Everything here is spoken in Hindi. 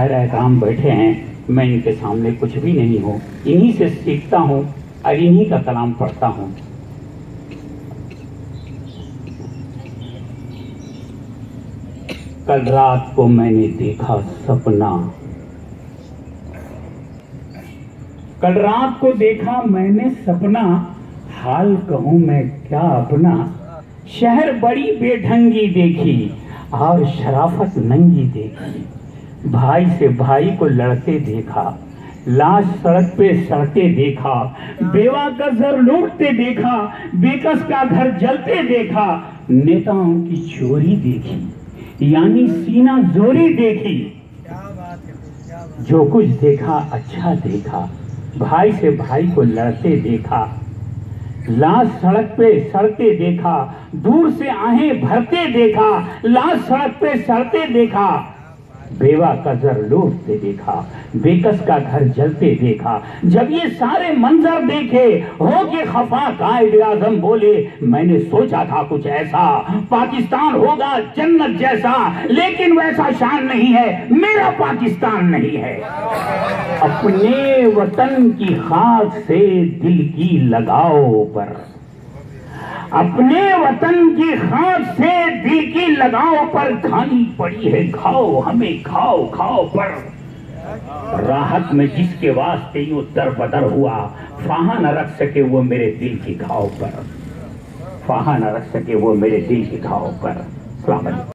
काम बैठे हैं, मैं इनके सामने कुछ भी नहीं हूँ, इन्हीं से सीखता हूँ और इन्हीं का कलाम पढ़ता हूँ। कल रात को मैंने देखा सपना, कल रात को देखा मैंने सपना, हाल कहूँ मैं क्या अपना। शहर बड़ी बेढंगी देखी और शराफत नंगी देखी, भाई से भाई को लड़ते देखा, लाश सड़क पे सड़ते देखा, बेवा का सर लूटते देखा, बेकस का घर जलते देखा, नेताओं की चोरी देखी यानी सीना जोरी देखी। जो कुछ देखा अच्छा देखा, भाई से भाई को लड़ते देखा, लाश सड़क पे सड़ते देखा, दूर से आहें भरते देखा, लाश सड़क पे सड़ते देखा, बेवा का जर लूटते देखा, बेकस का घर जलते देखा। जब ये सारे मंजर देखे हो के खफा कायद आज़म बोले, मैंने सोचा था कुछ ऐसा, पाकिस्तान होगा जन्नत जैसा, लेकिन वैसा शान नहीं है, मेरा पाकिस्तान नहीं है। अपने वतन की खाक से दिल की लगाव पर, अपने वतन की खाक से दिल की लगाव पर, खानी पड़ी है घाव हमें खाओ खाओ पर। राहत में जिसके वास्ते यूं दर बदर हुआ, फाहा न रख सके वो मेरे दिल की घाव पर, फाहा न रख सके वो मेरे दिल की घाव पर। सलाम अलैकुम।